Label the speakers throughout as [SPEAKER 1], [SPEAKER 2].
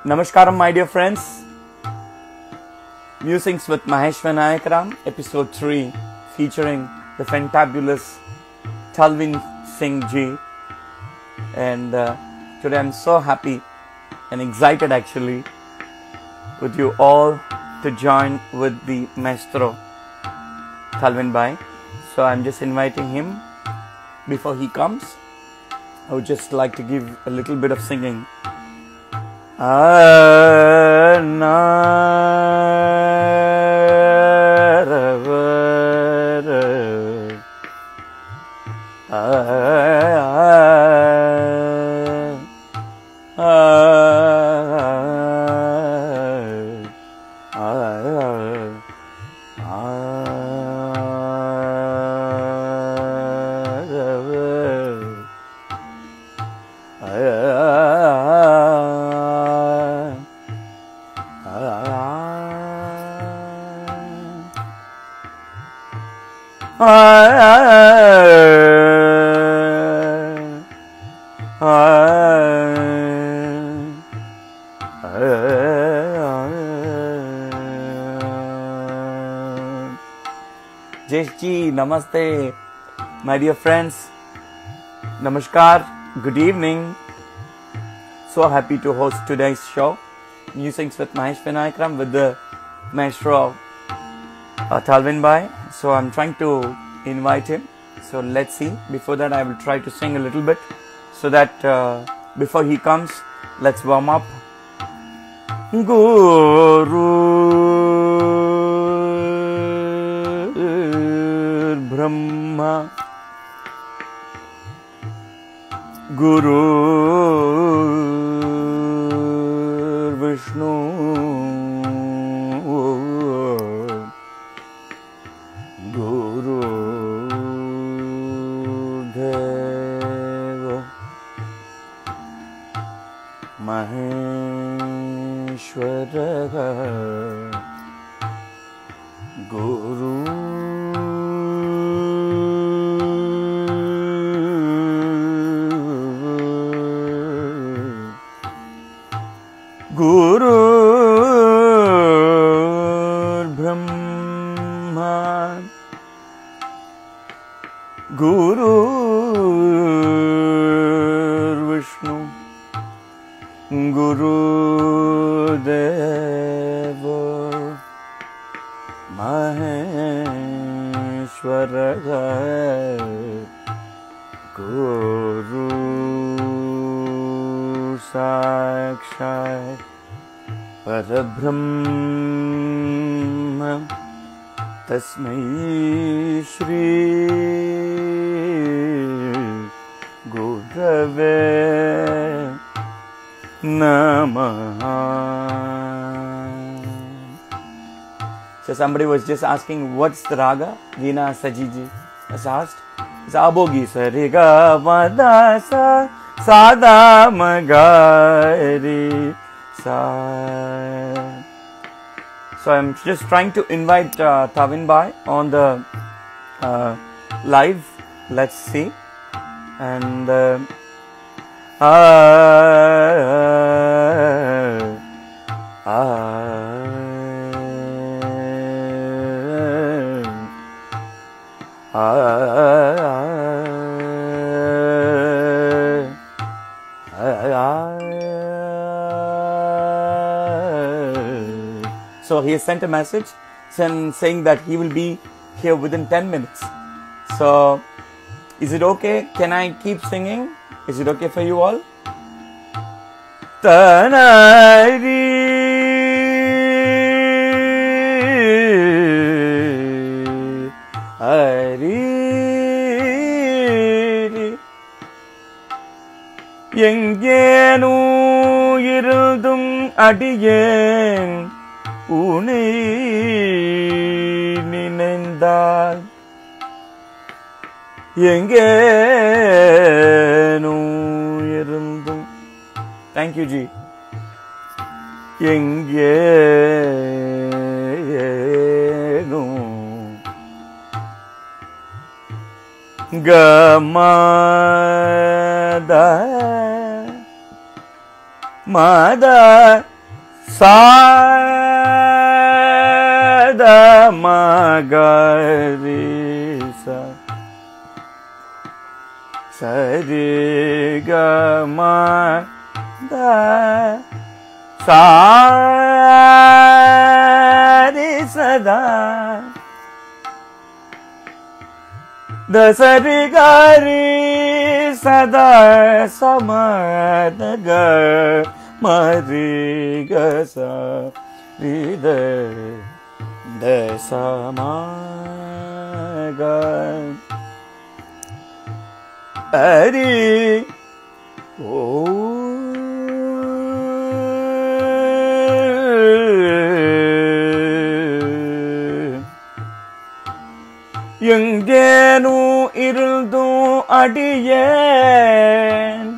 [SPEAKER 1] Namaskaram, my dear friends. Musings with Mahesh Vinayakram, episode 3, featuring the fantabulous Talvin Singh ji. And today I'm so happy and excited actually with you all to join with the maestro Talvin bhai. So I'm just inviting him. Before he comes, I would just like to give a little bit of singing. Jeshi, namaste, my dear friends. Namaskar, good evening. So happy to host today's show, Musings with Mahesh Vinayakram, with the maestro Talvin bhai. So I'm trying to invite him. So let's see. Before that, I will try to sing a little bit, so that before he comes, let's warm up. Guru Brahma, Guru Vishnu, Guru Deva Maheshwara, Guru Guru Brahma, Guru Vishnu, Guru Deva Maheshwara, Guru Sakshat Parabrahma, Tasmai Shri Gurave Namaha. So somebody was just asking, what's the raga? Veena Sajiji has asked. It's Abogi Sariga Vadasa Sada Magari Sa. So I'm just trying to invite Talvin bhai on the live. Let's see. And so he has sent a message saying that he will be here within 10 minutes. So is it okay? Can I keep singing? Is it okay for you all? Tanari Hari Yengenu Yirudum Adiyen Uni Ninendal Yengenu Yirudum. Thank you, Ji. Yengenu Gamada Mada sada magari sa sari ga ma da sari sada da sari gari sada samadaga mari ga sa ri da samaga ari எங்கேனோ இருந்தோ அடியேன்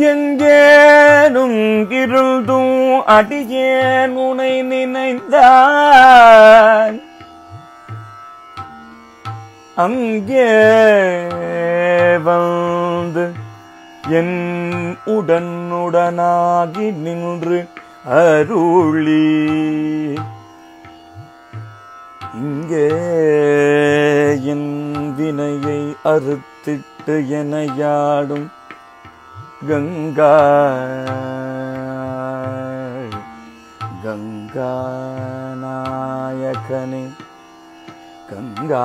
[SPEAKER 1] எங்கேனும் இருந்தும் அடியேன் உனை நினைந்தான் அங்கே வந்து என் உடனுடனாகி நின்று அருளி இங்கே என் வினையை அறுத்திட்டு எனையாடும் கங்கா நாயகனே கங்கா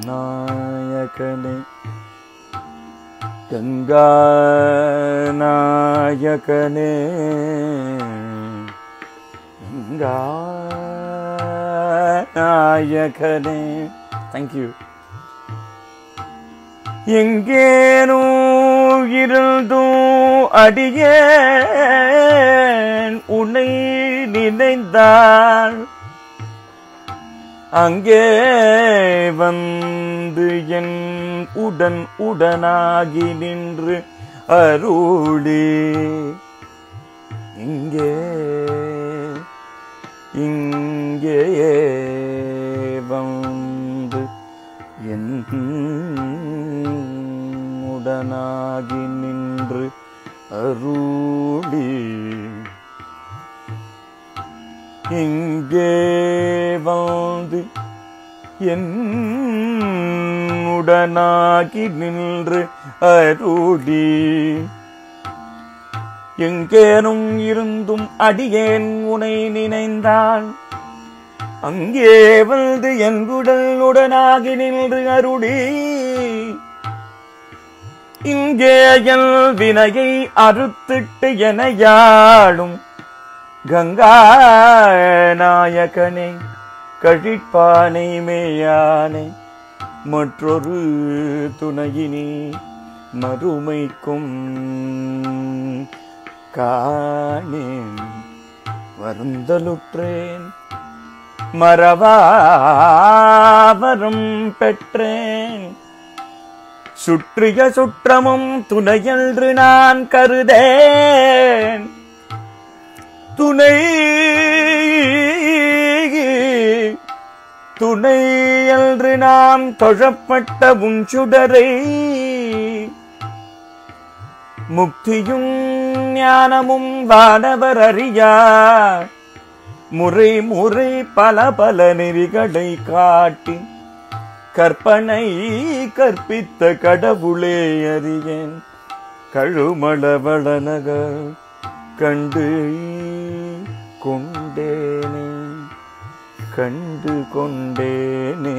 [SPEAKER 1] நாயகனே கங்கா நாயகனே கங்கா நாயகனே. Thank you. எங்கேனோ இருந்தும் அடியேன் உன்னை நினைந்தாள் அங்கே வந்து என் உடனாகி நின்று அருளி இங்கே வந்து என் உடனாகி நின்று அருளி இங்கே வந்து என் உடனாகி நின்று அருளி எங்கேனும் இருந்தும் அடியேன் உனை நினைந்தான் அங்கே வந்து என் உடனாகி நின்று அருளி இங்கே என் வினையை அறுத்திட்டு எனையாளும் கங்கா நாயகனே கழிப்பானை மேயானே மற்றொரு துணையினி மறுமைக்கும் காணேன் வருந்தலுற்றேன் மறவாவரம் பெற்றேன் சுற்றிய சுற்றமும் துணையென்று நான் கருதேன் துணை என்று நாம் தொழப்பட்ட உஞ்சுடரை முக்தியும் ஞானமும் வானவர் அறியார் முறை முறை பல பல நெறிகளை காட்டி கற்பனை கற்பித்த கடவுளே அறியேன் கழுமளவளநகர் கண்டு கொண்டேனே கண்டு கொண்டேனே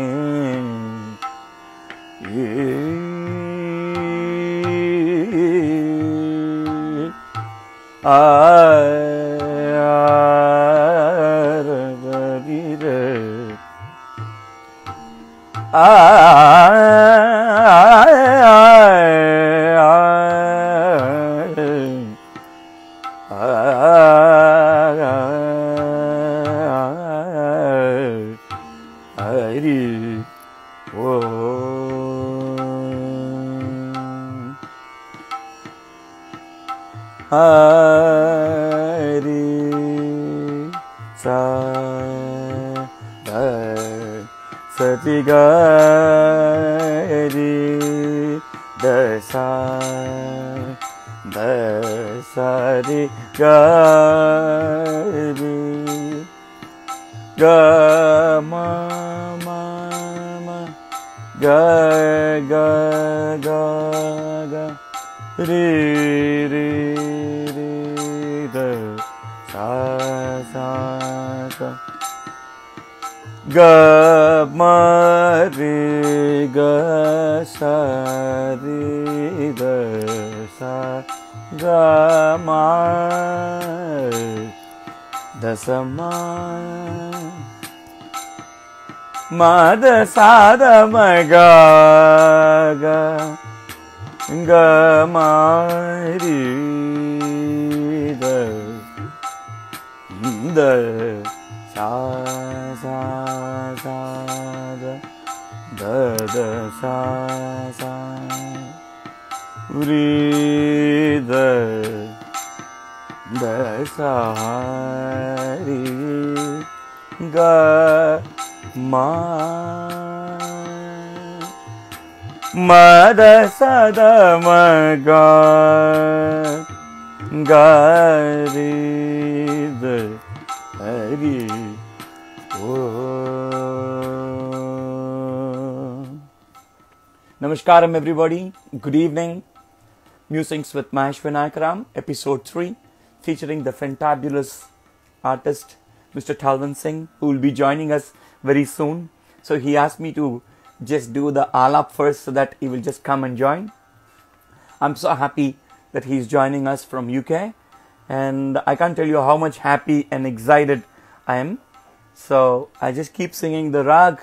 [SPEAKER 1] Hari sa sati ga ri da sa ri ga ri ga ma ma ma ga ga ga ga ri ri ri da sa sa sa ga ma ri ga sa ri da sa ga ma da sa ma ma da sa da ma ga ga ga ma ri da da sa sa sa da da sa sa ri da sa ri ga ma ma da sa da ma ga ga ri da ri Namaskaram everybody, good evening. Musings with Mahesh Vinayakram, episode 3, featuring the fantabulous artist Mr. Talvin Singh, who will be joining us very soon. So he asked me to just do the alap first so that he will just come and join. I'm so happy that he's joining us from UK, and I can't tell you how much happy and excited I am. So I just keep singing the rag.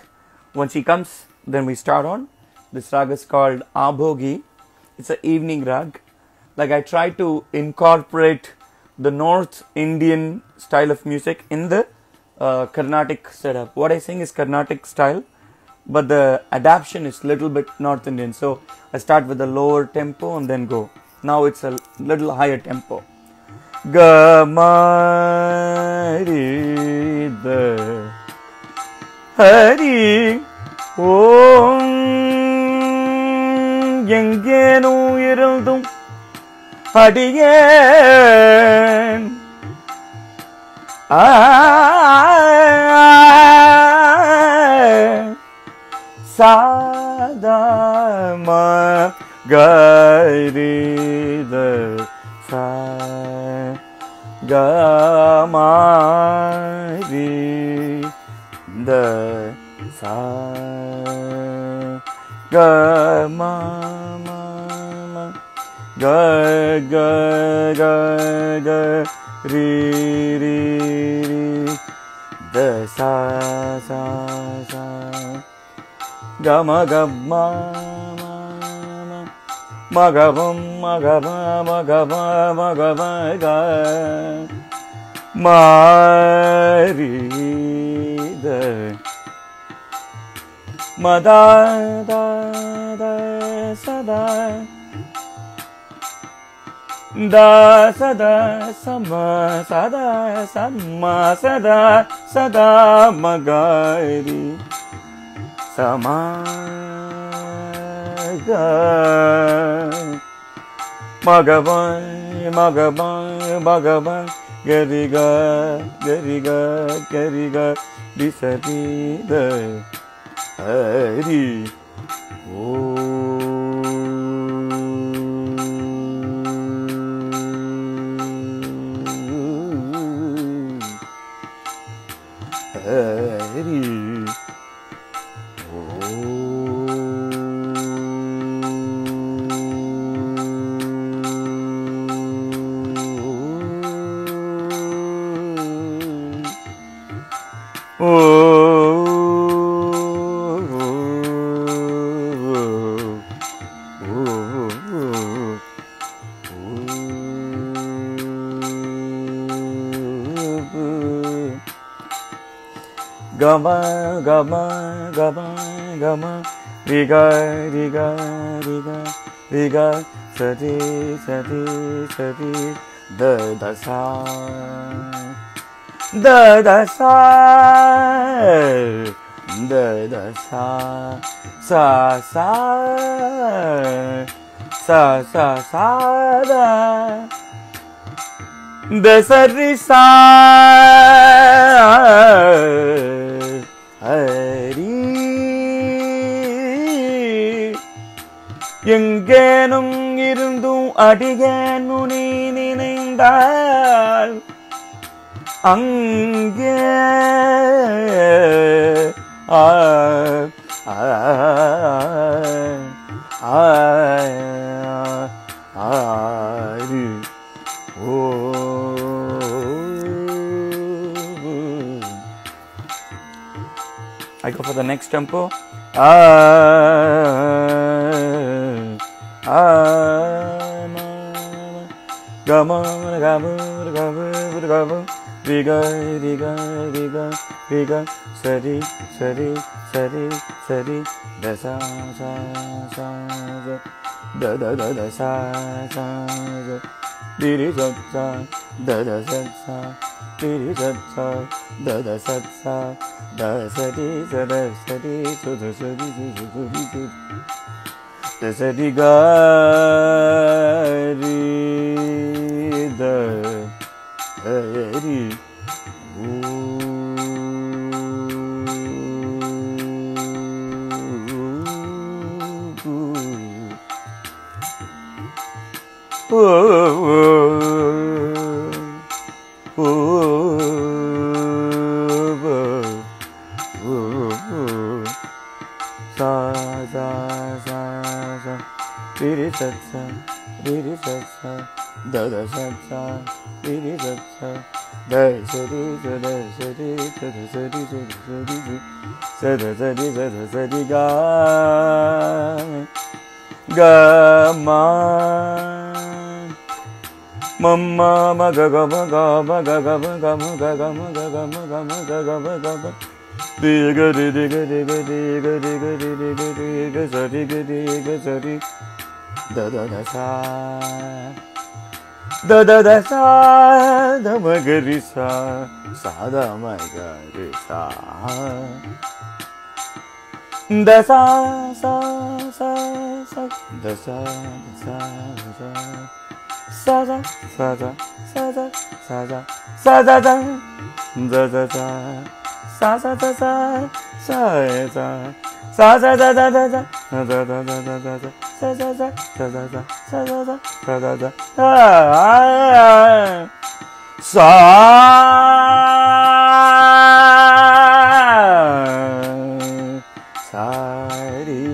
[SPEAKER 1] Once he comes, then we start on. This rag is called Abhogi. It's an evening rag. Like, I try to incorporate the North Indian style of music in the Carnatic setup. What I sing is Carnatic style, but the adaptation is little bit North Indian. So I start with a lower tempo and then go. Now it's a little higher tempo. Ga ma ri da hari om எங்கேனும் இருந்தும் அடியேன் சாதம கரித சா கமாரி த சா comma ga ga ga ga ri ri ri da sa sa sa ga ma ma ma ga ma ga ma ga ma ga ma ga ma ri da ma da da da sa da da sada sama sada sama sada sada magari sama ga magavan magavan gariga gariga gariga disati da hari Gama gama gama gama riga riga riga riga sati sati sati da da sa da da sa sa sa sa sa sa da da sa ri sa hari எங்கேனும் இருந்தும் அடியேனு நீ நினைந்தால் அங்கே I go for the next tempo. Gama gama gama gama riga riga riga riga sari sari sari sari da sa sa sa da da da da sa sa di ri sa sa da da sa sa di ri sa sa da da sa sa da sa di sa da sa di so da sa di so di da sa di ga ri da ri sa sa sa sa ri ri sa sa ri ri sa sa da da sa sa ri ri sa sa da sa ri sa da sa ri sa da sa ri sa da sa ri sa da sa ri sa da sa ri ga ga ma mamma ma ga ga ma ga ma ga ga ma ga ma ga ga ma ga ga ma ga ma ga ga ma ga ma di ga di di ga di ga di ga di ga di di ga di ga sa di ga di ga sa di da da da sa da da da sa da ma ga ri sa sa da ma ga ri sa da sa sa sa sa da sa sa sa sa sa sa sa sa sa sa sa sa sa sa da da sa sa sa sa sa sa sa sa sa sa sa sa da da da da da da sa sa sa sa sa sa sa sa sa sa da da sa sari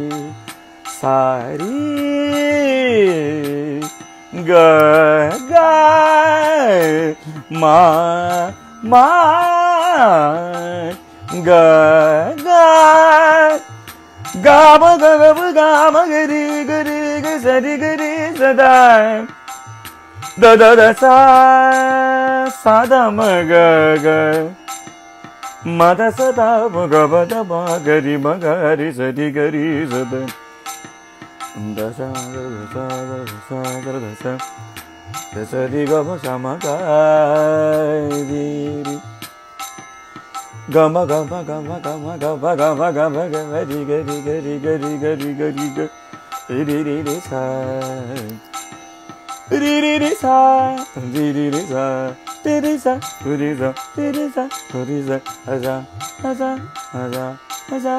[SPEAKER 1] sari ga ga ma ma ga ga ga ma ga ma ga ri ga sa ri ga ri sa da da da da sa sa da ma ga ga ma da sa da ma ga ba da ma ga ri sa ri ga ri sa da da sa da sa da sa da sa da sa ri ga ma sa ma ga ri ri ga ma ga ma ga ma ga ma ga ma ga ma ga ma ga ri ga ri ga ri ga ri ga ri ga ri ga ri ri ri sa ri ri ri sa ri ri ri sa ri ri sa ri ri sa ri ri sa ri sa aza aza aza aza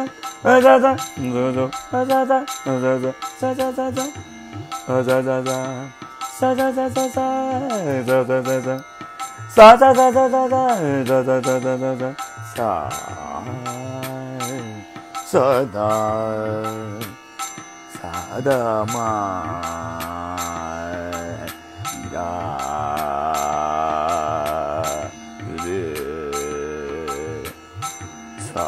[SPEAKER 1] aza aza zo zo aza aza aza aza sa sa sa sa aza aza aza sa sa sa sa sa za za za za sa sa sa sa sa sa za za za za za za sa sa da sa da ma ga re sa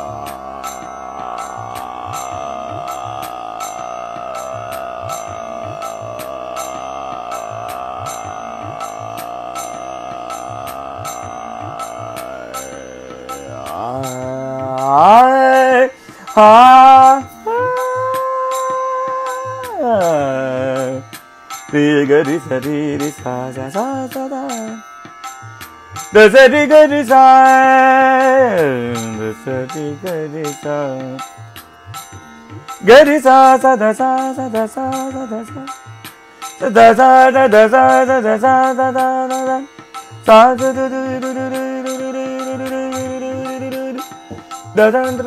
[SPEAKER 1] ri ga ri sa ri ri sa sa sa sa da The sari gari sa, the sari gari sa, gari sa sa da sa sa da sa sa da sa, sa da sa da da sa da da sa da da da da, sa da da da da da da da da da da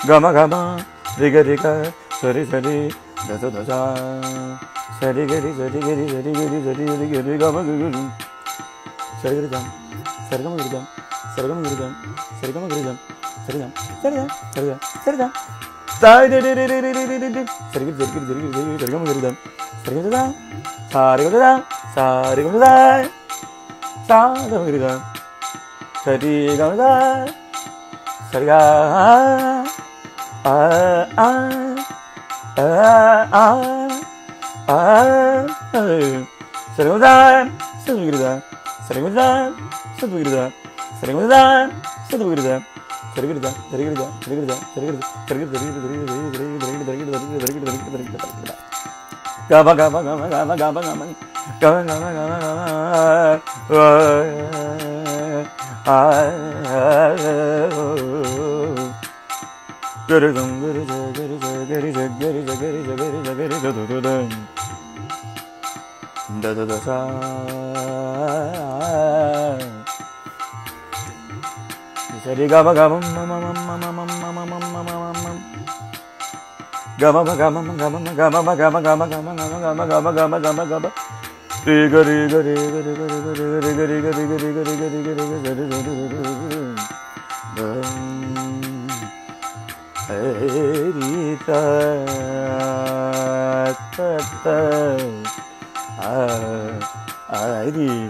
[SPEAKER 1] Gama gama, riga riga, sari sari, da da da da, sari gari sari gari sari gari sari gari gari gama gari, sari gari jam, sari gama gari jam, sari gama gari jam, sari gama gari jam, sari jam, sari jam, sari jam, sari jam, sari de de de de de de de de, sari gari sari gari sari gari sari gama gari jam, sari gama da, sari gama da, sari gama da, sari gama gari jam, sari gama da, sari ga. Sarıgıdan, sarıgıdan, sarıgıdan, sarıgıdan, sarıgıdan, sarıgıdan, sarıgıdan, sarıgıdan, sarıgıdan, sarıgıdan, gaba gaba gaba gaba gaba gaba gaba gaba da da da sa sari gaba gaba gaba gaba gaba gaba gaba gaba gaba gaba riga riga riga riga riga riga riga riga riga riga Adi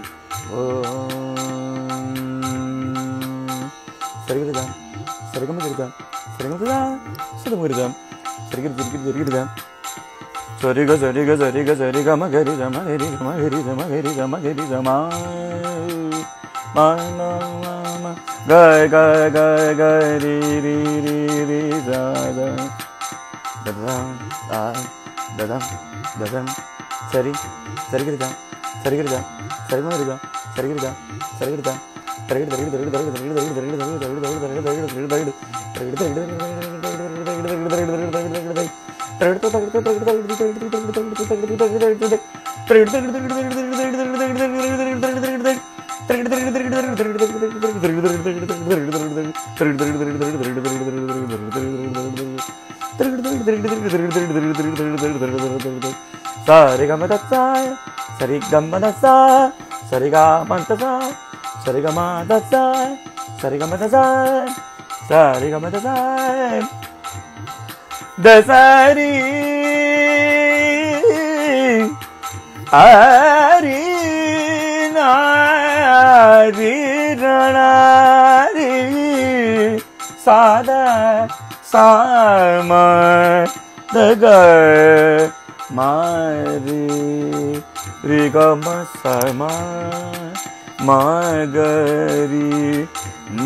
[SPEAKER 1] Sarigam Sarigam Sarigam Sarigam Sarigam Sarigam Sariga Sariga Sariga Sariga Magari Magari Magari Magari Magari Mama Gai Gai Gai Gai Ri Ri Ri Ri Da Da Da Da Da Da Sari Sarigam Sarigam Sarigam Sarigam Sarigam Sarigamadasa, Sarigamadasa, Sarigamadasa, Sarigamadasa, Sarigamadasa, Dasari, Ari, Nari, Ranari, Sada, Sama, Daga, Mari, Rigama Sama Magari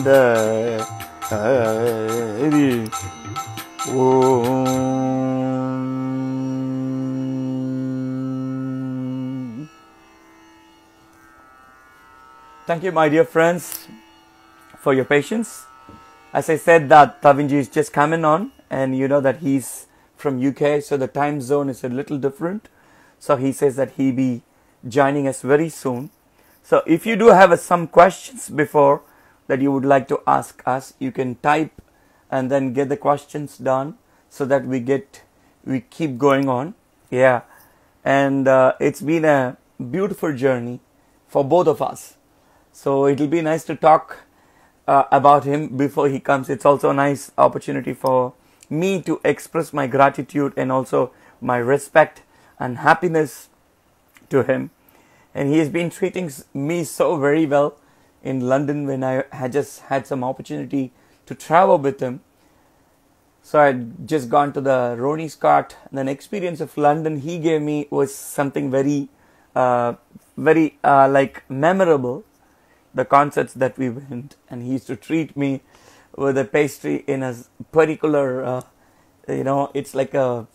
[SPEAKER 1] Dari Om. Thank you, my dear friends, for your patience. As I said, that Talvinji is just coming on, and you know that he's from UK, so the time zone is a little different. So he says that he be joining us very soon. So if you do have some questions before that you would like to ask us, you can type and then get the questions done so that we keep going on. Yeah. And it's been a beautiful journey for both of us. So it'll be nice to talk about him before he comes. It's also a nice opportunity for me to express my gratitude and also my respect and happiness to him. And he has been treating me so very well in London when I had just had some opportunity to travel with him. So I had just gone to the Ronnie Scott. The experience of London he gave me was something very like memorable. The concerts that we went, and he used to treat me with a pastry in a particular, it's like a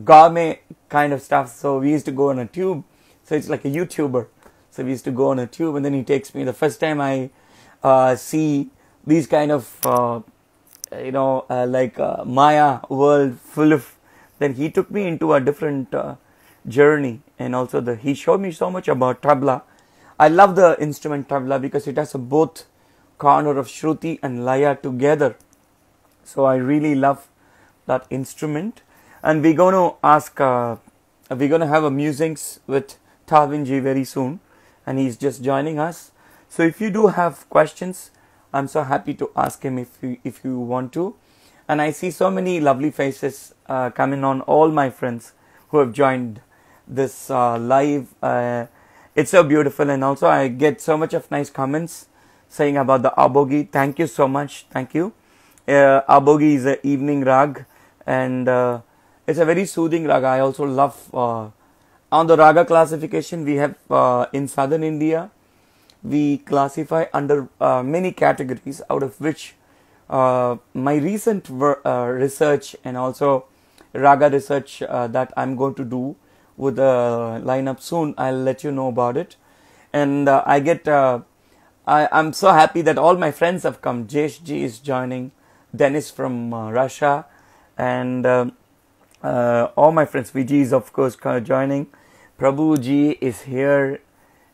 [SPEAKER 1] gourmet kind of stuff. So we used to go on a tube. So it's like a YouTuber. So we used to go on a tube, and then he takes me. The first time I see these kind of, Maya world full of, then he took me into a different journey. And also he showed me so much about tabla. I love the instrument tabla because it has both corner of Shruti and Laya together. So I really love that instrument. And we're going to we're going to have a musings with Talvin ji very soon. And he's just joining us. So if you do have questions, I'm so happy to ask him if you want to. And I see so many lovely faces coming on, all my friends who have joined this live. It's so beautiful, and also I get so much of nice comments saying about the Abogi. Thank you so much. Thank you. Abogi is an evening rag, and it's a very soothing rag. I also love on the raga classification we have in southern India. We classify under many categories, out of which my recent research and also raga research that I'm going to do with the lineup soon, I'll let you know about it. And I'm so happy that all my friends have come. Jesh ji is joining, Dennis from Russia, and all my friends. Vijay is of course joining. Prabhu ji is here,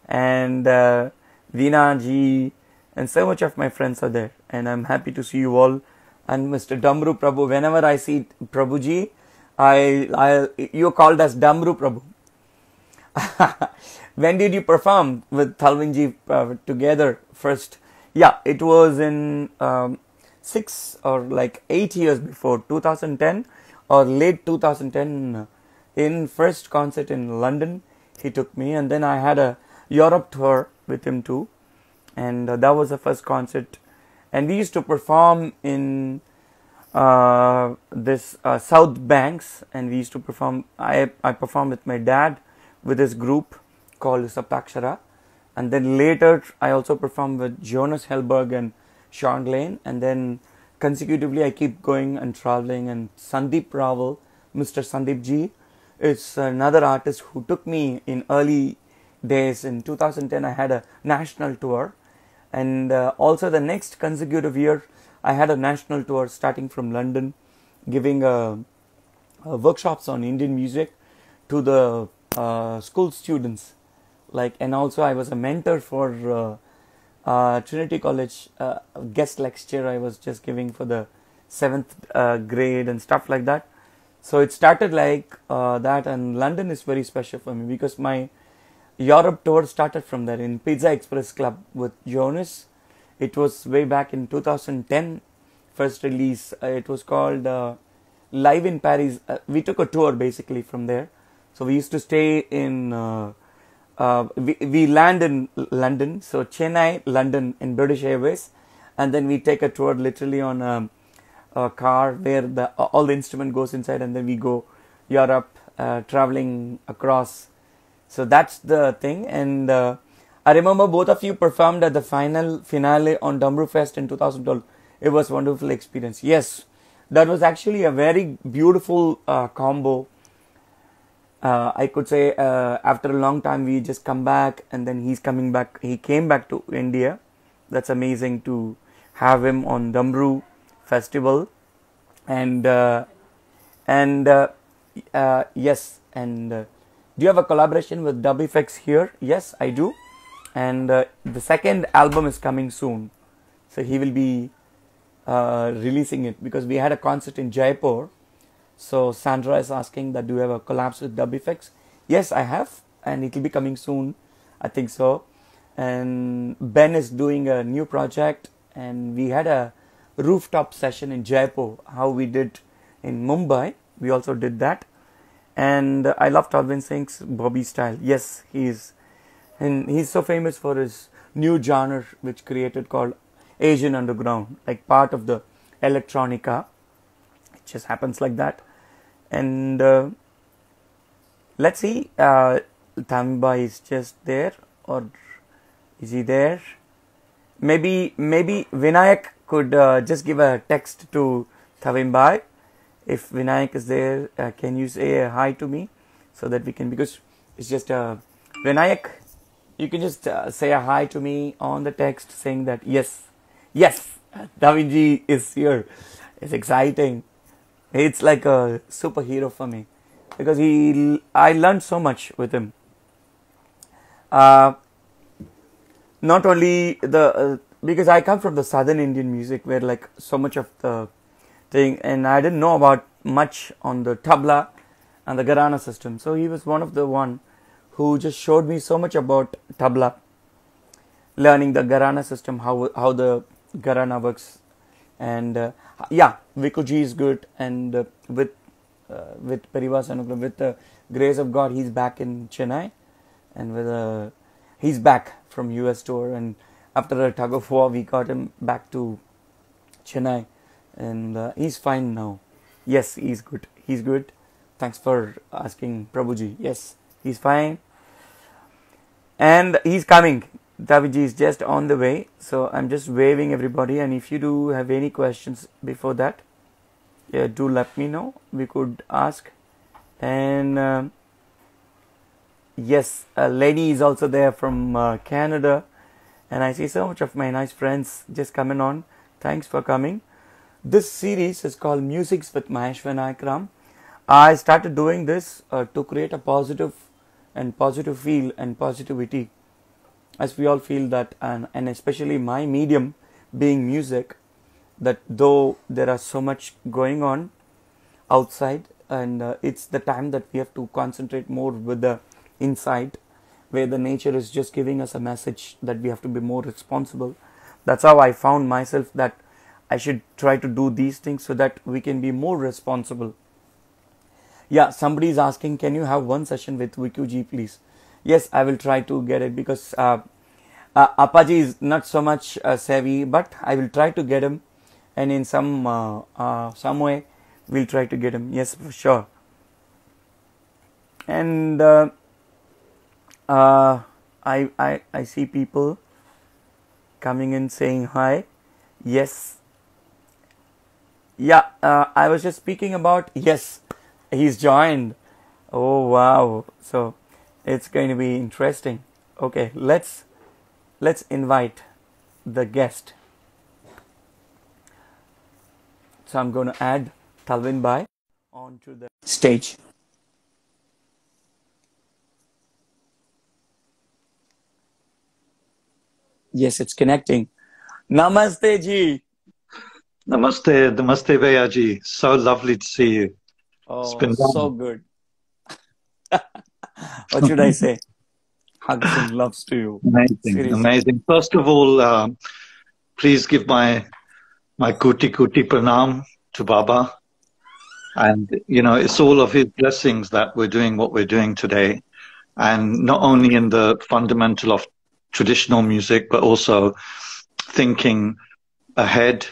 [SPEAKER 1] and Veena ji, and so much of my friends are there. And I'm happy to see you all. And Mr. Damru Prabhu, whenever I see Prabhu ji, you're called as Damru Prabhu. When did you perform with Talvin ji together first? Yeah, it was in 6 or like 8 years before, 2010 or late 2010. In first concert in London, he took me, and then I had a Europe tour with him too. And that was the first concert. And we used to perform in this South Banks, and we used to perform. I performed with my dad with his group called Saptakshara, and then later I also performed with Jonas Helberg and Sean Lane, and then consecutively I keep going and traveling. And Sandeep Raval, Mr. Sandeep ji, is another artist who took me in early days. In 2010 I had a national tour, and also the next consecutive year I had a national tour starting from London, giving workshops on Indian music to the school students. And also I was a mentor for Trinity College guest lecture. I was just giving for the 7th grade and stuff like that. So it started like that, and London is very special for me because my Europe tour started from there in Pizza Express Club with Jonas. It was way back in 2010, first release. It was called Live in Paris. We took a tour basically from there. So we used to stay in, we land in London. So Chennai, London in British Airways. And then we take a tour literally on a car where all the instrument goes inside, and then we go Europe, traveling across. So that's the thing. And I remember both of you performed at the finale on Damru Fest in 2012. It was a wonderful experience. Yes, that was actually a very beautiful combo. I could say after a long time we just come back, and then he's coming back. He came back to India. That's amazing to have him on Damru Festival. And yes, and Do you have a collaboration with Dub Effects here? Yes, I do. And the second album is coming soon. So he will be releasing it because we had a concert in Jaipur. So Sandra is asking that do you have a collabs with Dub Effects? Yes, I have. And it will be coming soon. I think so. And Ben is doing a new project. And we had a rooftop session in Jaipur. How we did in Mumbai. We also did that. And I love Talvin Singh's Bobby style. Yes, and he's so famous for his new genre which created called Asian Underground, like part of the electronica. It just happens like that. And let's see, Tamba is just there, or is he there? Maybe Vinayak could just give a text to Thavimbai. If Vinayak is there, can you say a hi to me so that we can, because it's just Vinayak, you can just say a hi to me on the text saying that yes, Davinji is here. It's exciting. It's like a superhero for me because I learned so much with him. Not only because I come from the southern Indian music where like so much of the thing, and I didn't know about much on the tabla and the gharana system. So he was one of the one who just showed me so much about tabla, learning the gharana system, how the gharana works. And yeah, Vikuji is good, and with Parivar Sanugram, with the grace of God, he's back in Chennai, and with he's back from US tour, and after a tug of war, we got him back to Chennai. And he's fine now. Yes, he's good. He's good. Thanks for asking, Prabhuji. Yes, he's fine. And he's coming. Daviji is just on the way. So I'm just waving everybody. And if you do have any questions before that, yeah, do let me know. We could ask. And yes, a lady is also there from Canada. And I see so much of my nice friends just coming on. Thanks for coming. This series is called Musings with Mahesh Vinayakram. I started doing this to create a positive feel and positivity, as we all feel that, and especially my medium being music, that though there are so much going on outside, and it's the time that we have to concentrate more with the inside, where the nature is just giving us a message that we have to be more responsible. That's how I found myself that I should try to do these things so that we can be more responsible. Yeah, somebody is asking, can you have one session with Vikuji, please? Yes, I will try to get it because Apaji is not so much savvy, but I will try to get him, and in some way we'll try to get him. Yes, for sure. And I see people coming in saying hi. Yes. Yeah, I was just speaking about, yes, he's joined. Oh, wow. So it's going to be interesting. Okay, let's invite the guest. So I'm going to add Talvin Bhai onto the stage. Yes, it's connecting. Namaste ji.
[SPEAKER 2] Namaste Bhaiya ji. So lovely to see you.
[SPEAKER 1] Oh, so good. What should I say? Hugs and loves to you.
[SPEAKER 2] Amazing, seriously. Amazing. First of all, please give my kuti pranam to Baba. And, you know, it's all of his blessings that we're doing what we're doing today. And not only in the fundamental of traditional music, but also thinking ahead,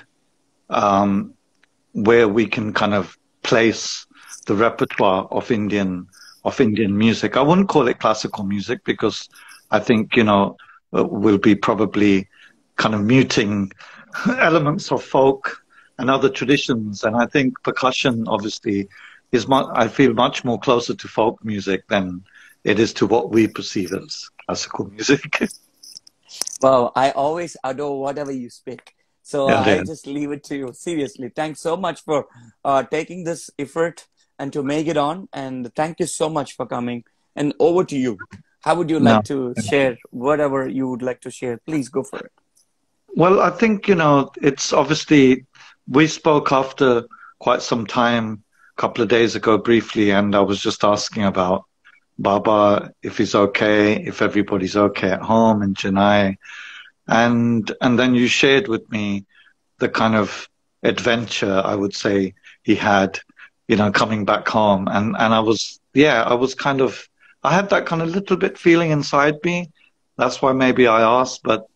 [SPEAKER 2] where we can kind of place the repertoire of Indian music. I wouldn't call it classical music because I think, you know, we'll be probably kind of muting elements of folk and other traditions. And I think percussion obviously is I feel much more closer to folk music than it is to what we perceive as classical music.
[SPEAKER 1] Wow, I always adore whatever you speak. So I just leave it to you. Seriously, thanks so much for taking this effort and to make it on. And thank you so much for coming. And over to you. How would you
[SPEAKER 2] No.
[SPEAKER 1] like to share whatever you would like to share? Please go for it.
[SPEAKER 2] Well, I think, it's obviously, we spoke after quite some time, a couple of days ago briefly, and I was just asking about Baba, if he's okay, if everybody's okay at home in Chennai. And then you shared with me the kind of adventure, I would say, he had, coming back home. And I was, I had that kind of little bit feeling inside me. That's why maybe I asked, but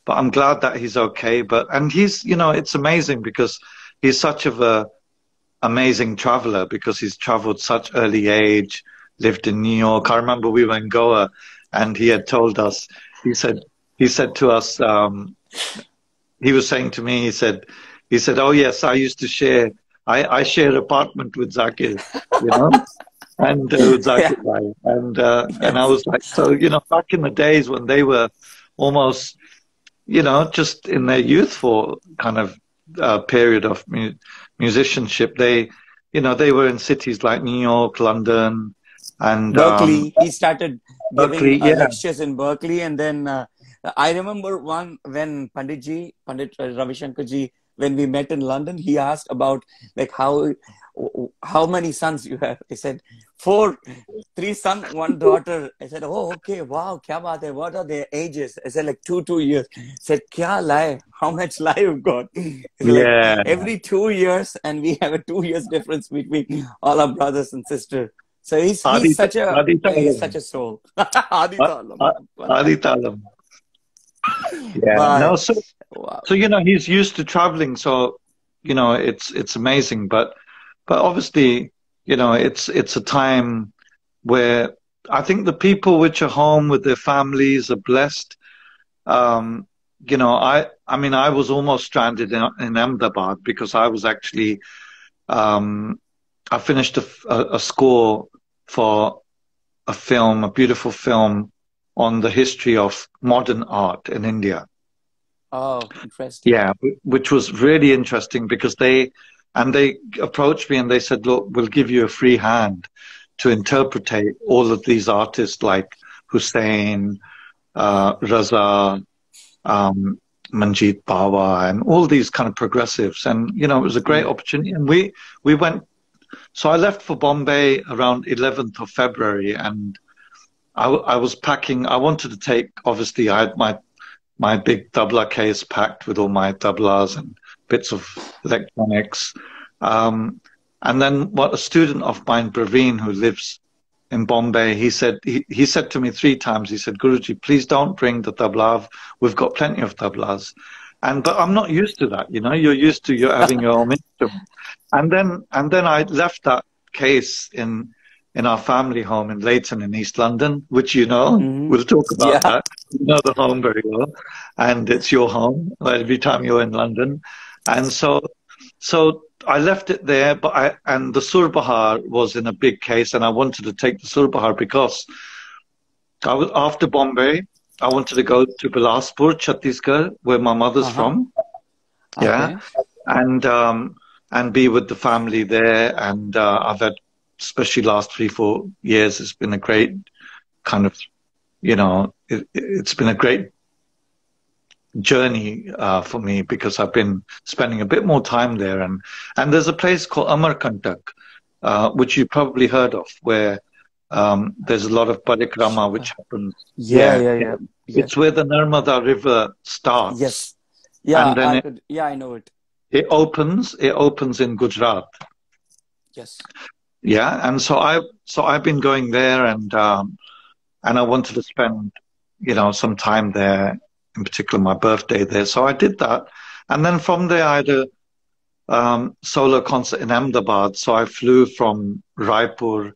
[SPEAKER 2] I'm glad that he's okay. And he's, it's amazing because he's such of a amazing traveler, because he's traveled such early age, lived in New York. I remember we were in Goa and he had told us, he said to us, he was saying to me, he said, oh yes, I used to I share apartment with Zakir, and Zakir Bhai. And I was like, so, back in the days when they were almost, just in their youthful kind of period of musicianship, they were in cities like New York, London, and
[SPEAKER 1] Berkeley. He started
[SPEAKER 2] Berkeley,
[SPEAKER 1] giving lectures in Berkeley, and then I remember one when Pandit Ravi Shankar ji, when we met in London, he asked about like how many sons you have. I said 4, 3 sons, 1 daughter. I said, oh, okay, wow, kya baat hai? What are their ages? I said like 2 years. I said, kya lie? How much lie you've got?
[SPEAKER 2] yeah,
[SPEAKER 1] like every 2 years, and we have a 2 years difference between all our brothers and sisters. So he's such a soul. Adi Talam.
[SPEAKER 2] Adi Talam. Yeah.
[SPEAKER 1] Bye.
[SPEAKER 2] No, so
[SPEAKER 1] Wow.
[SPEAKER 2] so he's used to traveling, so it's amazing. But obviously, it's a time where I think the people which are home with their families are blessed. I mean, I was almost stranded in Ahmedabad because I was actually I finished a score for a film, a beautiful film on the history of modern art in India.
[SPEAKER 1] Oh, interesting.
[SPEAKER 2] Yeah, which was really interesting because they approached me and they said, look, we'll give you a free hand to interpretate all of these artists like Hussein, Raza, Manjeet Bawa, and all these kind of progressives. And, it was a great opportunity. And we went, so I left for Bombay around 11th of February, and I was packing. I wanted to take, obviously, I had my big tabla case packed with all my tablas and bits of electronics. And then a student of mine, Praveen, who lives in Bombay, he said to me 3 times, he said, Guruji, please don't bring the tabla. We've got plenty of tablas. But I'm not used to that, you're used to having your own instrument. And then I left that case in our family home in Leighton in East London, which we'll talk about that. You know the home very well, and it's your home every time you're in London. And so I left it there, and the Surbahar was in a big case, and I wanted to take the Surbahar because after Bombay, I wanted to go to Bilaspur, Chhattisgarh, where my mother's from. Yeah, okay. And be with the family there, and I've had, especially last 3-4 years, it's been a great kind of, it's been a great journey for me because I've been spending a bit more time there. And there's a place called Amarkantak, which you probably heard of, where there's a lot of parikrama which happens.
[SPEAKER 1] Yeah.
[SPEAKER 2] It's where the Narmada River starts.
[SPEAKER 1] Yes. Yeah,
[SPEAKER 2] and then
[SPEAKER 1] I know it.
[SPEAKER 2] It opens in Gujarat.
[SPEAKER 1] Yes.
[SPEAKER 2] Yeah, and so I've been going there, and I wanted to spend, some time there, in particular my birthday there. So I did that, and then from there I had a solo concert in Ahmedabad. So I flew from Raipur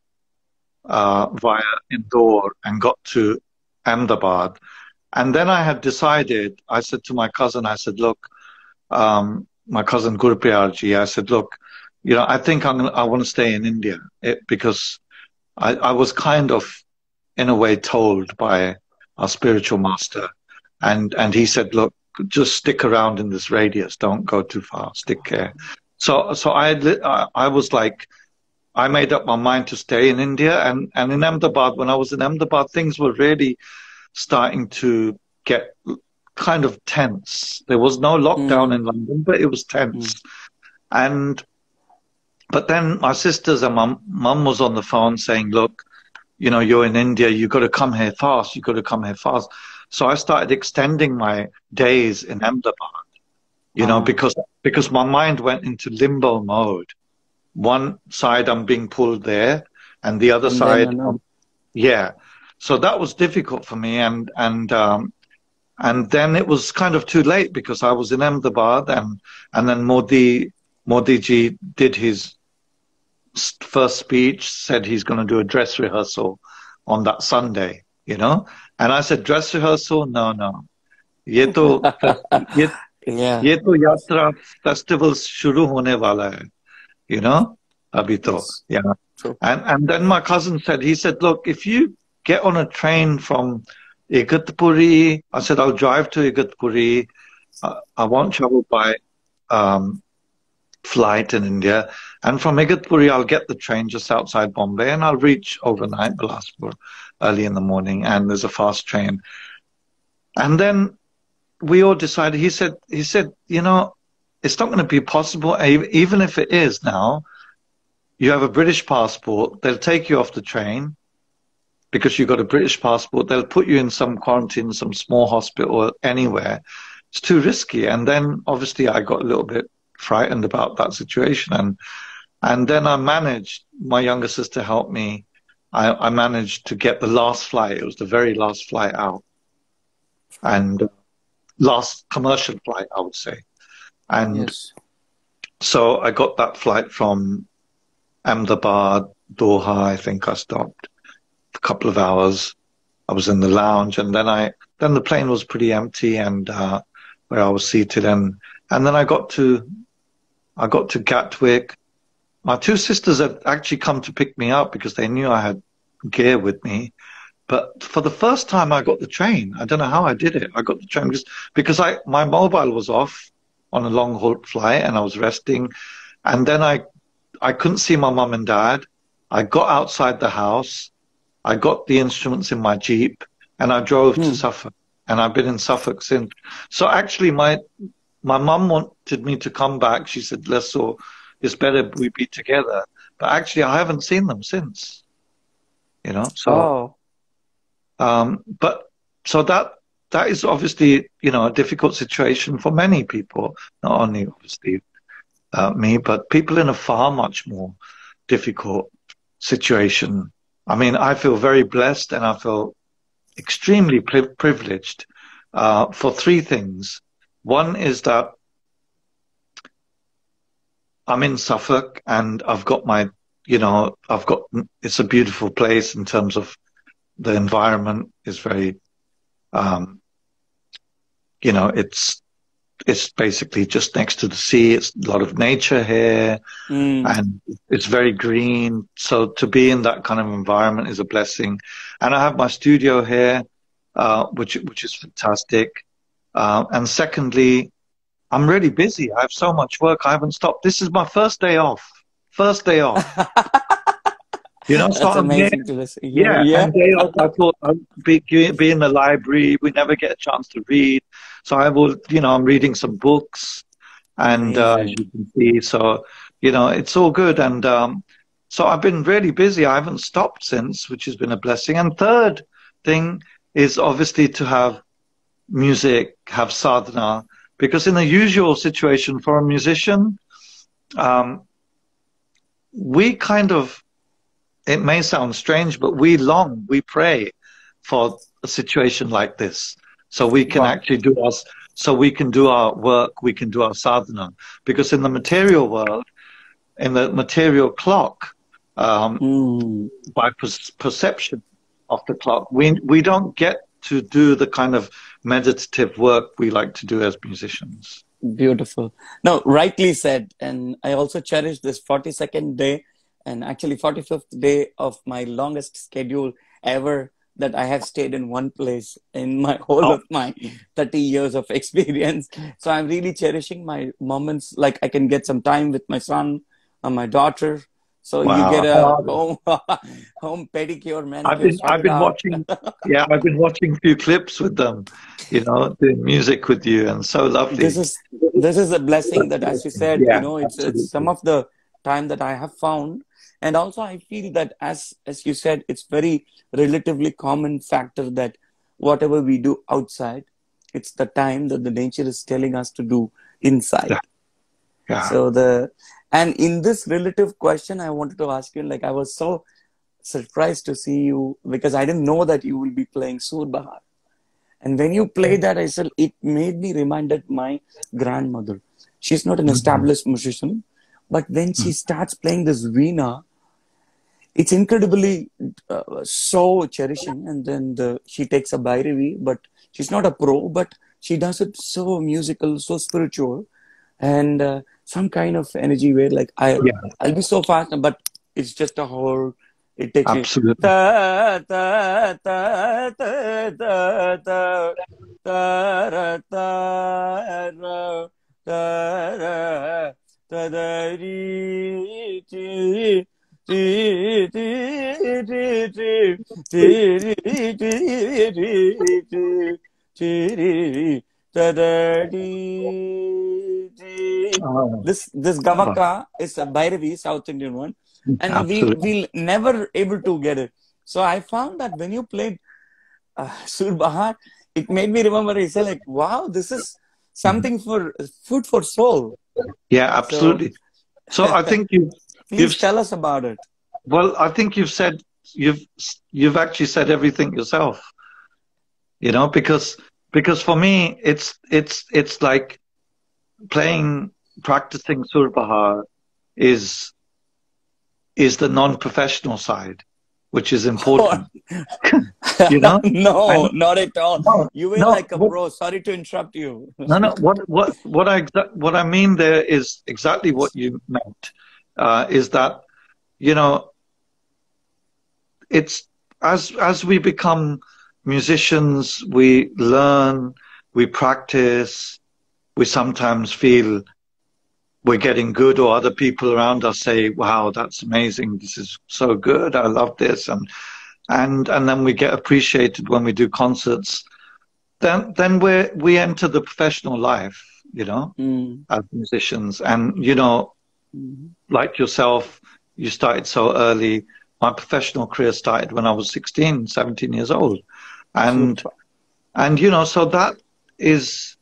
[SPEAKER 2] via Indore and got to Ahmedabad, and then I had decided. I said to my cousin, I said, look, my cousin Gurpriyarji, I said, look, I think I want to stay in India because I was kind of, in a way, told by our spiritual master. And he said, look, just stick around in this radius. Don't go too far. Stick here. So I was like, I made up my mind to stay in India, and in Ahmedabad, when I was in Ahmedabad, things were really starting to get kind of tense. There was no lockdown in London, but it was tense. And but then my sisters and my mum was on the phone saying, look, you know, you're in India, you got to come here fast, you got to come here fast. So I started extending my days in Ahmedabad, you know, because my mind went into limbo mode. One side I'm being pulled there, and the other side, yeah. So that was difficult for me, and then it was kind of too late because I was in Ahmedabad, and then Modi ji did his first speech, said he's going to do a dress rehearsal on that Sunday, you know, and I said, dress rehearsal? No. ये तो यात्रा festivals शुरू होने वाला है, you know, abhi to, yeah. And then my cousin said, he said, look, if you get on a train from Igatpuri, I said, I'll drive to Igatpuri. I won't travel by flight in India. And from Igatpuri, I'll get the train just outside Bombay, and I'll reach overnight Bilaspur early in the morning, and there's a fast train. And then we all decided, he said, you know, it's not going to be possible. Even if it is now, you have a British passport, they'll take you off the train because you've got a British passport. They'll put you in some quarantine, some small hospital, anywhere. It's too risky. And then obviously I got a little bit frightened about that situation. And then I managed, my younger sister helped me. I managed to get the last flight. It was the very last flight out. And last commercial flight, I would say. And so I got that flight from Ahmedabad, Doha, I think I stopped a couple of hours. I was in the lounge, and then the plane was pretty empty, and where I was seated, and then I got to Gatwick. My two sisters had actually come to pick me up because they knew I had gear with me. But for the first time, I got the train. I don't know how I did it. I got the train because my mobile was off on a long haul flight, and I was resting. And then I couldn't see my mum and dad. I got outside the house. I got the instruments in my Jeep, and I drove to Suffolk. And I've been in Suffolk since. So actually, my mum wanted me to come back. She said, it's better we be together. But actually, I haven't seen them since. You know, so. But so that is obviously, you know, a difficult situation for many people, not only obviously me, but people in a far much more difficult situation. I mean, I feel very blessed, and I feel extremely privileged for three things. One is that I'm in Suffolk, and I've got it's a beautiful place in terms of the environment is very, you know, it's basically just next to the sea. It's a lot of nature here, and it's very green. So to be in that kind of environment is a blessing. And I have my studio here, which is fantastic. And secondly, I'm really busy. I have so much work. I haven't stopped. This is my first day off. You know, so
[SPEAKER 1] that's amazing to listen.
[SPEAKER 2] Yeah. And day off, I thought I'd be in the library. We never get a chance to read. So I will, you know, I'm reading some books, and as you can see, so, you know, it's all good. And so I've been really busy. I haven't stopped since, which has been a blessing. And third thing is obviously to have music, have sadhana, because in the usual situation for a musician, we kind of, it may sound strange, but we pray for a situation like this. So we can actually do our work, we can do our sadhana. Because in the material world, in the material clock, by perception of the clock, we don't get to do the kind of meditative work we like to do as musicians.
[SPEAKER 1] Beautiful. No, rightly said. And I also cherish this 42nd day, and actually 45th day of my longest schedule ever that I have stayed in one place in my whole of my 30 years of experience. So I'm really cherishing my moments, like I can get some time with my son and my daughter. So you get
[SPEAKER 2] Wow.
[SPEAKER 1] a home home pedicure, manicure
[SPEAKER 2] I've
[SPEAKER 1] sorted
[SPEAKER 2] been
[SPEAKER 1] out.
[SPEAKER 2] watching, yeah, I've been watching a few clips with them, doing music with you, and so
[SPEAKER 1] This
[SPEAKER 2] lovely.
[SPEAKER 1] is this is a blessing that, as you said,
[SPEAKER 2] Yeah,
[SPEAKER 1] it's some
[SPEAKER 2] absolutely.
[SPEAKER 1] of the time that I have found. And also I feel that, as you said, it's very relatively common factor that whatever we do outside, it's the time that the nature is telling us to do inside.
[SPEAKER 2] Yeah, yeah.
[SPEAKER 1] So and in this relative question, I wanted to ask you, like, I was so surprised to see you because I didn't know that you will be playing Sur Bahar. And when you play that, I said it made me reminded my grandmother. She's not an
[SPEAKER 2] Mhm.
[SPEAKER 1] established musician, but when she starts playing this veena, it's incredibly so cherishing. And then she takes a Bhairavi, but she's not a pro, but she does it so musical, so spiritual, and some kind of energy where like
[SPEAKER 2] Yeah,
[SPEAKER 1] I'll be so fast, but it's just a whole. It takes me
[SPEAKER 2] absolutely.
[SPEAKER 1] ta ta ta ta ta ta ta ra ta ra ta ra ta da ri ti ti ti ti ti ti ri ti ri ti ti ri ta da di ti.
[SPEAKER 2] Oh,
[SPEAKER 1] This
[SPEAKER 2] wow.
[SPEAKER 1] Gavaka is a Bhairavi, South Indian one, and
[SPEAKER 2] Absolutely.
[SPEAKER 1] we'll never able to get it. So I found that when you played Sur Bahar, it made me remember. I said like, wow, this is something for food for soul.
[SPEAKER 2] Yeah,
[SPEAKER 1] So
[SPEAKER 2] absolutely. So I think you've
[SPEAKER 1] please tell us about it.
[SPEAKER 2] well, I think you've you've actually said everything yourself. Because for me, it's like playing, practicing Surbahar is the non-professional side, which is
[SPEAKER 1] Oh,
[SPEAKER 2] important. You know,
[SPEAKER 1] no,
[SPEAKER 2] and
[SPEAKER 1] not at all.
[SPEAKER 2] no,
[SPEAKER 1] You were
[SPEAKER 2] no,
[SPEAKER 1] like a pro. Sorry to interrupt you.
[SPEAKER 2] no. What I mean there is exactly what you meant. Is that you know it's as we become musicians, we learn, we practice, we sometimes feel we're getting good, or other people around us say, wow, that's amazing, this is so good, I love this, and then we get appreciated when we do concerts. Then we enter the professional life,
[SPEAKER 1] Mm.
[SPEAKER 2] as musicians. And
[SPEAKER 1] Mm.
[SPEAKER 2] like yourself, you started so early. My professional career started when I was 16, 17 years old. And,
[SPEAKER 1] Super.
[SPEAKER 2] so that is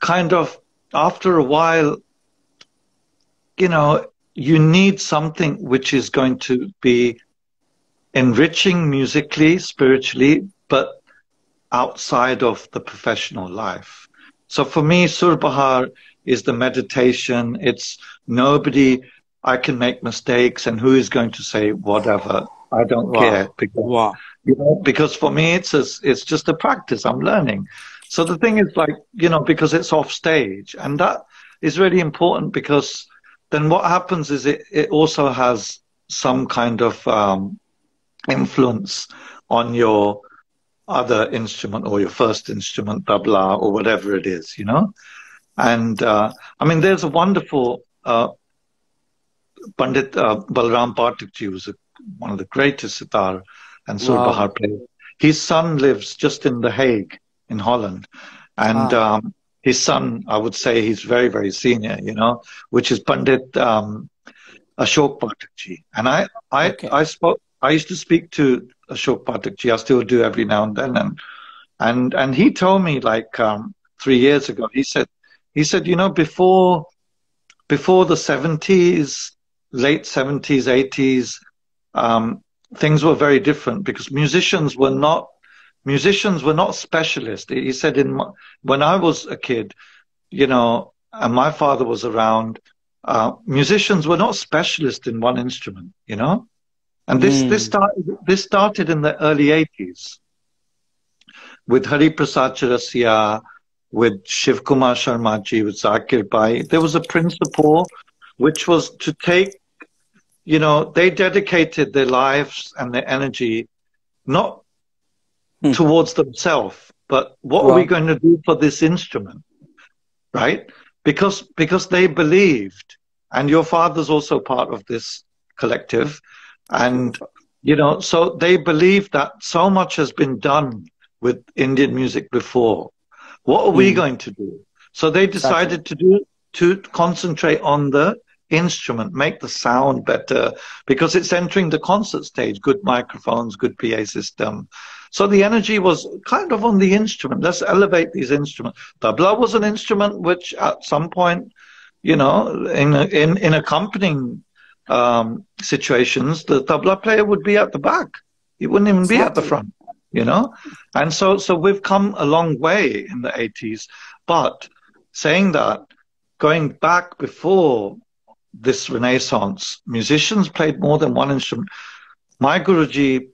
[SPEAKER 2] kind of, after a while, you need something which is going to be enriching musically, spiritually, but outside of the professional life. So for me, Surbahar is the meditation. It's nobody, I can make mistakes, and who is going to say whatever? I don't care,
[SPEAKER 1] Wow.
[SPEAKER 2] because,
[SPEAKER 1] Wow.
[SPEAKER 2] because for me, it's just a practice. I'm learning. So the thing is, like, because it's off stage, and that is really important, because then what happens is it also has some kind of influence on your other instrument, or your first instrument, tabla, or whatever it is, And I mean, there's a wonderful Pandit Balram Pathak ji, who's one of the greatest sitar and
[SPEAKER 1] Wow.
[SPEAKER 2] surbahar players. His son lives just in The Hague, in Holland, and
[SPEAKER 1] Ah.
[SPEAKER 2] his son, I would say, he's very, very senior, which is Pandit Ashok Pathak ji. And
[SPEAKER 1] Okay.
[SPEAKER 2] I used to speak to Ashok Pathak ji. I still do every now and then, and he told me, like, 3 years ago, he said, before the 70s, late 70s, 80s, things were very different, because musicians were not specialists. He said, when I was a kid, and my father was around, musicians were not specialists in one instrument, and
[SPEAKER 1] Mm.
[SPEAKER 2] this started in the early 80s with Hari Prasad Chaurasia, with Shiv Kumar Sharma ji, with Zakir Bhai. There was a principle which was to take, they dedicated their lives and their energy not
[SPEAKER 1] Hmm.
[SPEAKER 2] towards themselves, but what are we
[SPEAKER 1] Wow.
[SPEAKER 2] going to do for this instrument, right? Because they believed, and your father's also part of this collective. And, so they believe that so much has been done with Indian music before. What are we going to do? So they decided to concentrate on the instrument, make the sound better, because it's entering the concert stage, good microphones, good PA system. So the energy was kind of on the instrument. Let's elevate these instruments. Tabla was an instrument which at some point, in accompanying situations, the tabla player would be at the back. He wouldn't even be at the front, And so we've come a long way in the 80s. But saying that, going back before this renaissance, musicians played more than one instrument. Our Guruji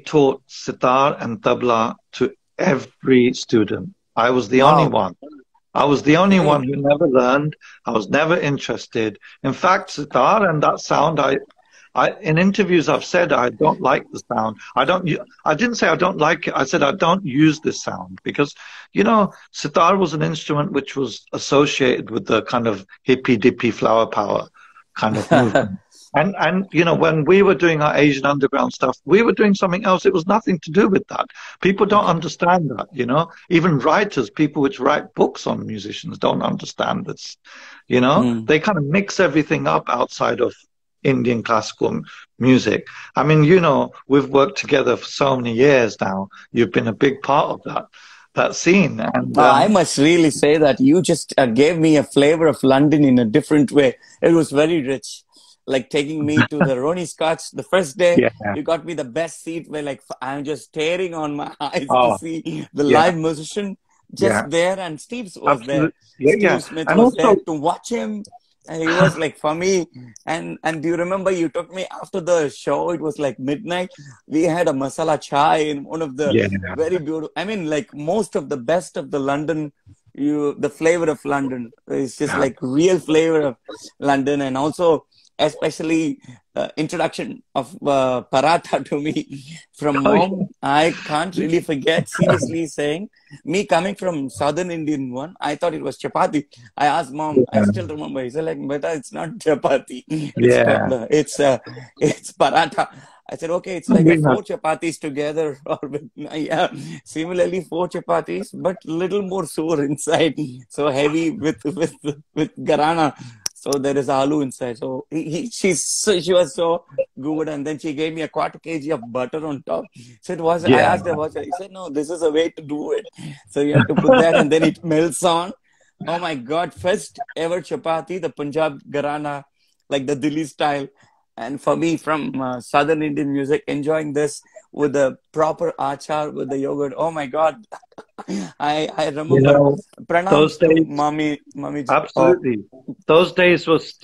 [SPEAKER 2] taught sitar and tabla to every student. I was the only one. I was the only one who never learned. I was never interested. In fact, sitar and that sound, in interviews I've said I don't like the sound. I didn't say I don't like it. I said I don't use this sound because, sitar was an instrument which was associated with the kind of hippy dippy flower power kind of movement. And when we were doing our Asian underground stuff, we were doing something else. It was nothing to do with that. People don't understand that, Even writers, people which write books on musicians don't understand this, They kind of mix everything up outside of Indian classical music. I mean, we've worked together for so many years now. You've been a big part of that scene. And
[SPEAKER 1] I must really say that you just gave me a flavor of London in a different way. It was very rich. Like taking me to the Ronnie Scott's the first day, you got me the best seat where like I'm just staring on my eyes to see the live musician there, and Steve was there. Steve Smith was there to watch him. And he was like, for me, and do you remember you took me after the show? It was like midnight. We had a masala chai in one of the very beautiful. I mean, like most of the best of the London, the flavor of London. It's just like real flavor of London, and also especially introduction of paratha to me from mom. I can't really forget, seriously saying, me coming from Southern Indian one, I thought it was chapati. I asked mom, I still remember, he said like, beta, it's not chapati, it's paratha. I said, okay, it's like 4 chapatis together, or similarly 4 chapatis, but little more sour inside, so heavy with garana. So there is aloo inside. So she was so good, and then she gave me a 1/4 kg of butter on top. So it was. I asked her what. She said, "No, this is a way to do it. So you have to put that, and then it melts on." Oh my God! First ever chapati, the Punjab Gharana, like the Delhi style, and for me from Southern Indian music, enjoying this with the proper achar with the yogurt. Oh my God! I remember
[SPEAKER 2] those days,
[SPEAKER 1] mommy.
[SPEAKER 2] Absolutely. Those days was,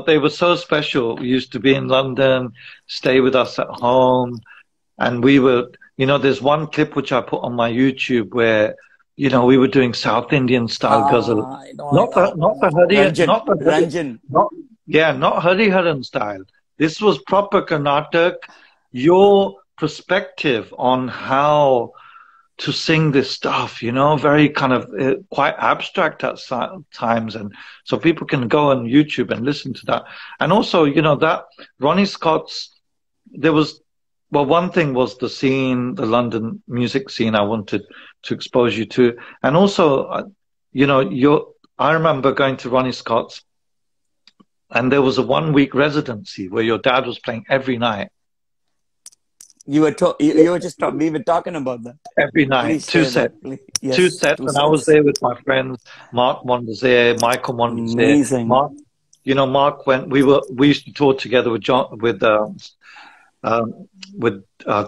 [SPEAKER 2] they were so special. We used to be in London, stay with us at home. And we were, there's one clip which I put on my YouTube where, we were doing South Indian style ghazal. Not the Ranjan. Not Hariharan style. This was proper Karnataka. Your perspective on how to sing this stuff, very kind of quite abstract at times. And so people can go on YouTube and listen to that. And also, that Ronnie Scott's, one thing was the scene, the London music scene I wanted to expose you to. And also, I remember going to Ronnie Scott's, and there was a 1-week residency where your dad was playing every night.
[SPEAKER 1] We were talking about that.
[SPEAKER 2] Every night, 2 sets. Yes, 2 sets, and I was there with my friends. Mark Mon was there, Michael Mon was there.
[SPEAKER 1] Amazing.
[SPEAKER 2] Mark went. We used to tour together with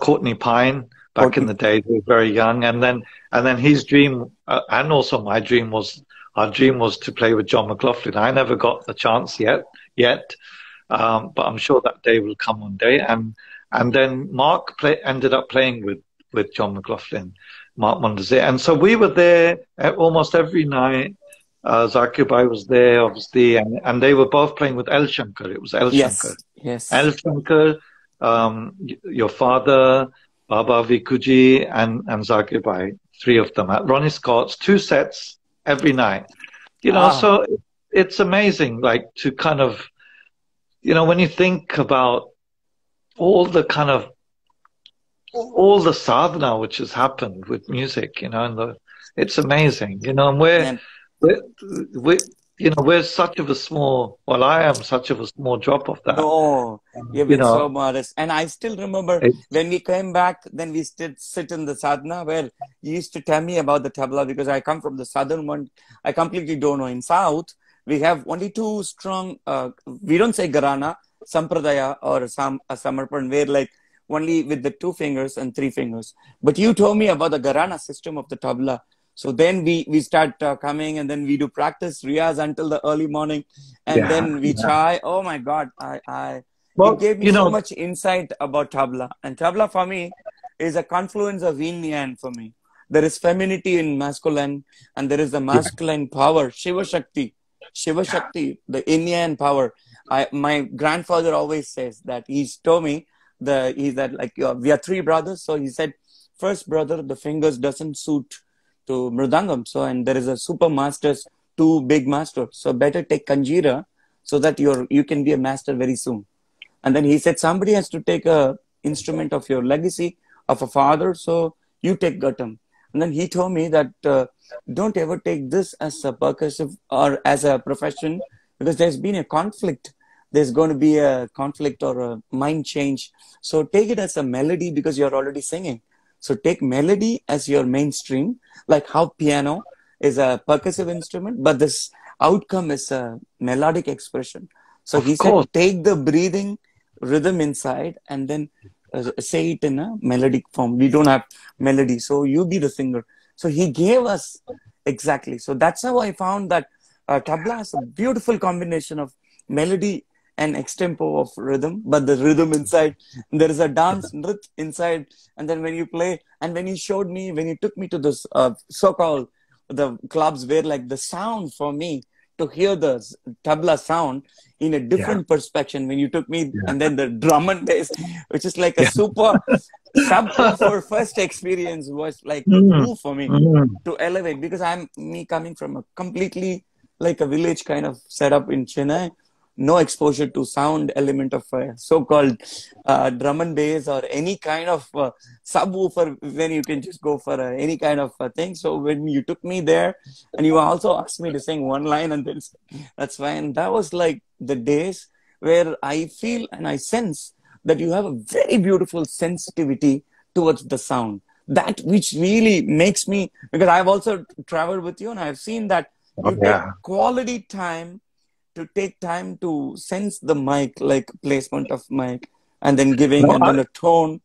[SPEAKER 2] Courtney Pine back in the day. We were very young, and then his dream, and also my dream was. Our dream was to play with John McLaughlin. I never got the chance yet, but I'm sure that day will come one day. And then Mark ended up playing with John McLaughlin, Mark Mondazir. And so we were there almost every night. Zakir Bhai was there, obviously, and they were both playing with El Shankar. It was El Shankar.
[SPEAKER 1] Yes.
[SPEAKER 2] El Shankar, your father, Baba Vikuji, and Zakir Bhai, 3 of them at Ronnie Scott's, 2 sets every night. So it's amazing, like to kind of you know, when you think about all the kind of all the sadhana which has happened with music, you know, and it's amazing, you know, and
[SPEAKER 1] And
[SPEAKER 2] we're, we you know, we're such of a small, well, I am such of a small drop of that,
[SPEAKER 1] no, you've
[SPEAKER 2] you
[SPEAKER 1] been so
[SPEAKER 2] know,
[SPEAKER 1] modest. And I still remember
[SPEAKER 2] it's,
[SPEAKER 1] when we came back, then we still sit in the sadhana where you used to tell me about the tabla because I come from the southern one. I completely don't know. In South, we have only two strong, we don't say Garana, Sampradaya or Samarpan, where like only with the two fingers and three fingers. But you told me about the Garana system of the tabla. So then we start coming and then we do practice riyaz until the early morning and
[SPEAKER 2] yeah,
[SPEAKER 1] then we
[SPEAKER 2] yeah.
[SPEAKER 1] chai. Oh my God, it
[SPEAKER 2] Well,
[SPEAKER 1] gave me
[SPEAKER 2] you
[SPEAKER 1] so
[SPEAKER 2] know,
[SPEAKER 1] much insight about tabla. And tabla for me is a confluence of yin yang for me. There is femininity in masculine and there is the
[SPEAKER 2] yeah,
[SPEAKER 1] masculine power, Shiva Shakti. Shiva Shakti, the yin yang power. My grandfather always says that he's told me he's that like we are three brothers. So he said, first brother, the fingers doesn't suit to mridangam. So and there is a super masters, two big masters. So better take kanjira so that you can be a master very soon. And then he said somebody has to take a instrument of your legacy of a father. So you take ghatam. And then he told me that don't ever take this as a percussive or as a profession because there's been a conflict. There's going to be a conflict or a mind change. So take it as a melody because you're already singing. So take melody as your mainstream, like how piano is a percussive instrument, but this outcome is a melodic expression. So he
[SPEAKER 2] of
[SPEAKER 1] said,
[SPEAKER 2] course,
[SPEAKER 1] take the breathing rhythm inside and then say it in a melodic form. We don't have melody, so you be the singer. So he gave us exactly. So that's how I found that tabla is a beautiful combination of melody and extempo of rhythm, but the rhythm inside, there is a dance nrit inside, and then when you play, and when you showed me, when you took me to this so-called the clubs where like the sound for me to hear the tabla sound in a
[SPEAKER 2] yeah,
[SPEAKER 1] different perspective when you took me,
[SPEAKER 2] yeah,
[SPEAKER 1] and then the drum and bass, which is like a
[SPEAKER 2] yeah.
[SPEAKER 1] super subwoofer first experience was like
[SPEAKER 2] Mm,
[SPEAKER 1] woo for me
[SPEAKER 2] mm,
[SPEAKER 1] to elevate because I'm me coming from a completely like a village kind of setup in Chennai, no exposure to sound element of so-called drum and bass or any kind of subwoofer when you can just go for any kind of thing. So when you took me there and you also asked me to sing one line and then that's fine. That was like the days where I feel and I sense that you have a very beautiful sensitivity towards the sound. That which really makes me, because I've also traveled with you and I've seen that
[SPEAKER 2] oh,
[SPEAKER 1] you take
[SPEAKER 2] yeah.
[SPEAKER 1] quality time to take time to sense the mic, like placement of mic, and then giving
[SPEAKER 2] No,
[SPEAKER 1] and then a tone.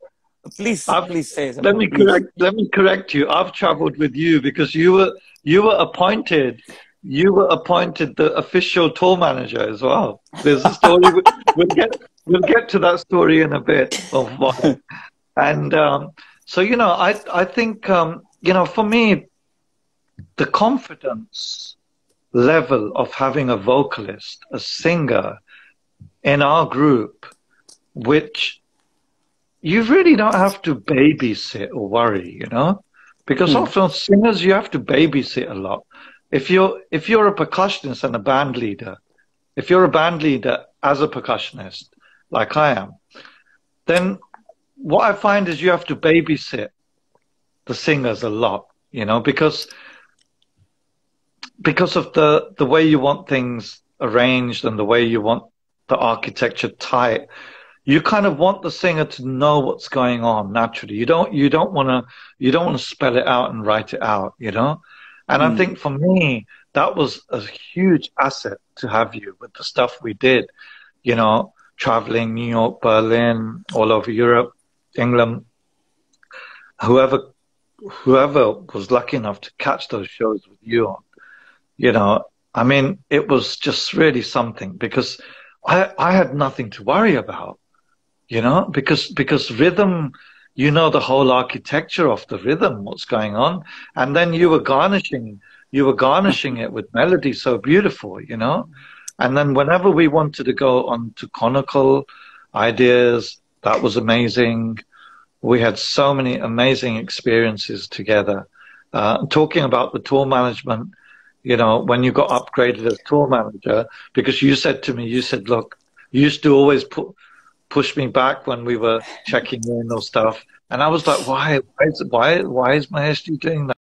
[SPEAKER 2] I've,
[SPEAKER 1] Please say something, please.
[SPEAKER 2] let me correct you. I've traveled with you because you were appointed the official tour manager as well. There's a story we'll get to that story in a bit of why. And so you know, I think you know, for me, the confidence level of having a vocalist, a singer in our group, which you really don't have to babysit or worry, you know, because
[SPEAKER 1] Hmm.
[SPEAKER 2] often singers you have to babysit a lot. If you're a percussionist and a band leader, if you're a band leader as a percussionist, like I am, then what I find is you have to babysit the singers a lot, you know, because of the way you want things arranged and the way you want the architecture tight. You kind of want the singer to know what's going on naturally. You don't want to spell it out and write it out, you know? And I
[SPEAKER 1] Hmm.
[SPEAKER 2] think for me, that was a huge asset to have you with the stuff we did, you know, traveling New York, Berlin, all over Europe, England, whoever whoever was lucky enough to catch those shows with you on, you know, I mean, it was just really something because I had nothing to worry about, you know, because rhythm, you know, the whole architecture of the rhythm, what's going on, and then you were garnishing it with melody so beautiful, you know, and then whenever we wanted to go on to conical ideas, that was amazing. We had so many amazing experiences together. Talking about the tour management, you know, when you got upgraded as tour manager, because you said to me, you said, look, used to always push me back when we were checking in or stuff. And I was like, why is Mahesh doing that?